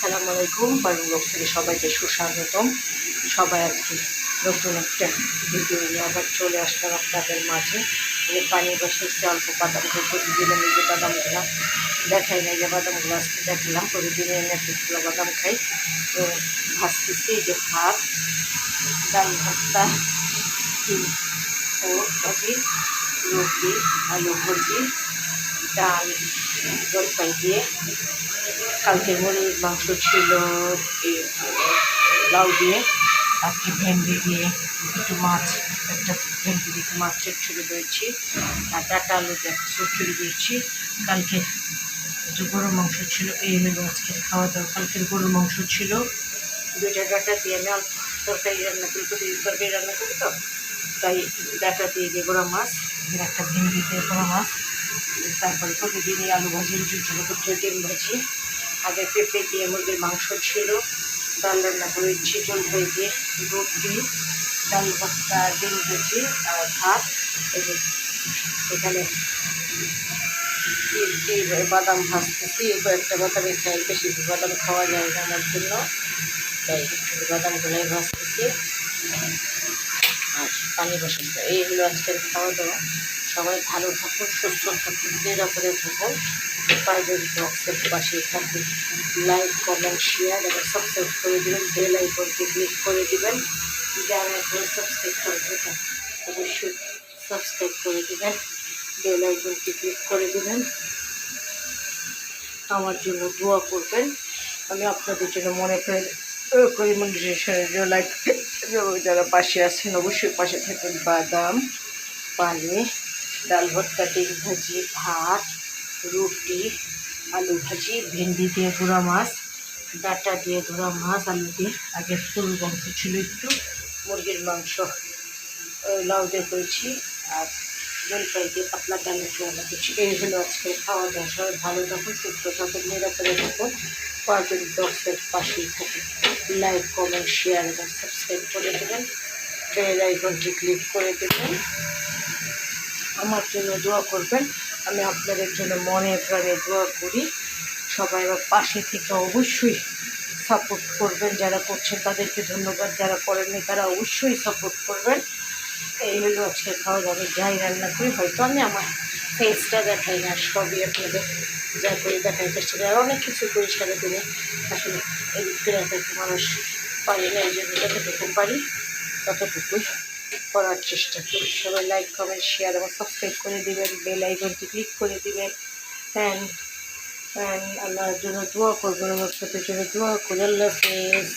আসসালামু আলাইকুম। বারুন ব্লগ থেকে সবাইকে সুস্বাগতম। সবাই আজকে নতুন একটা ভিডিও নিয়ে আবার চলে আসলাম আপনাদের মাঝে। পানি বসেছে, অল্প বাদাম প্রতিদিনের এই যে বাদামগুলো দেখাই নাই, যে বাদামগুলো আজকে দেখালাম। প্রতিদিন এনে এতগুলো বাদাম খাই। তো ভাজতেছি এই যে ভাত, ডাল ভর্তা, ও ভাজি, রুটি, আলু ভাজি, ডাল জলপাই দিয়ে, কালকের মুরগির মাংস ছিল লাউ দিয়ে, আজকে ভেন্ডি দিয়ে একটু মাছ, একটা ভেন্ডি দিয়ে মাছ চচ্চড়ি দিয়েছি, আর ডাটা আলু দিয়ে চচ্চড়ি দিয়েছি। কালকে যে গরুর মাংস ছিল, এই হলো আজকের খাওয়া দাওয়া। কালকের গরুর মাংস ছিল, দুইটা ডাটা দিয়ে আমি অল্প তরকারি রান্না করি, প্রতিদিন তরকারি রান্না করি, তো তাই ডাটা দিয়ে গোড়া মাছ, একটা ভেন্ডি দিয়ে গোড়া মাছ, তারপরে প্রতিদিনই আলু ভাজি, ছোটো ডিম ভাজি, আগে পেঁপে দিয়ে মুরগির মাংস ছিল, ডাল রান্না করেছি, জলপাই দিয়ে রুটি, ডাল ভর্তা, ডিম ভাজি আর ভাত। এখানে বাদাম ভাজতেছি, কয়েকটা বাদামই খাই, বেশি বাদাম খাওয়া যায় না আমার জন্য, তাই বাদামগুলোই ভাজতেছি আর পানি বসাতে। এই হলো আজকের খাওয়া দাওয়া। সবাই ভালো থাকুন, সুস্থ থাকুন, নিরাপদে থাকুন। প্রাইভেট বক্সের পাশেই থাকুন। লাইক, কমেন্ট, শেয়ার এবং সাবস্ক্রাইব করে দেবেন। বেল আইকনকে ক্লিক করে দেবেন। যারা এখন সাবস্ক্রাইব করে দেবেন অবশ্যই সাবস্ক্রাইব করে দেবেন, বেল আইকনকে ক্লিক করে দেবেন। আমার জন্য দোয়া করবেন। আমি আপনাদের জন্য মনে করি মন্ডিশনের লাইক, যারা পাশে আছেন অবশ্যই পাশে থাকবেন। বাদাম, পানি, ডাল ভর্তা, ডিম ভাজি, ভাত, রুটি, আলু ভাজি, ভেন্ডি দিয়ে গুঁড়া মাছ, ডাটা দিয়ে গুঁড়া মাছ, আলু দিয়ে, আগে গরুর মাংস ছিল একটু, মুরগির মাংস লাউ দিয়ে করেছি, আর জলপাই দিয়ে পাতলা ডালের রান্না করছি। এই হলো আজকে খাওয়া দাওয়া। সবাই ভালো থাকুন, সুস্থ থাকুন, নিরাপদে থাকুন, পাঁচজন বক্সের পাশেই থাকুন। লাইক, কমেন্ট, শেয়ার এবং সাবস্ক্রাইব করে দেবেন, বেল আইকনটি ক্লিক করে দেবেন। আমার জন্য দোয়া করবেন। আমি আপনাদের জন্য মনে প্রাণে দোয়া করি। সবাই আমার পাশে থেকে অবশ্যই সাপোর্ট করবেন। যারা করছেন তাদেরকে ধন্যবাদ, যারা করেননি তারা অবশ্যই সাপোর্ট করবেন। এই হলো আজকে খাওয়া দাওয়া। যাই রান্না করি, হয়তো আমি আমার ফেসটা দেখাই না, সবই আপনাদের যা করি দেখার চেষ্টা করি। আর অনেক কিছু করি সারাদিনে, আসলে এডিট করে এতটুকু মানুষ পারি না, এই জন্য যতটুকু পারি ততটুকুই করার চেষ্টা করি। সবাই লাইক, কমেন্ট, শেয়ার এবং সাবস্ক্রাইব করে দেবেন, বেল আইকনটি ক্লিক করে দেবেন। অ্যান্ড আমার জন্য দোয়া করবেন, আমার সাথে জন্য দোয়া করে। আল্লাহ হাফেজ।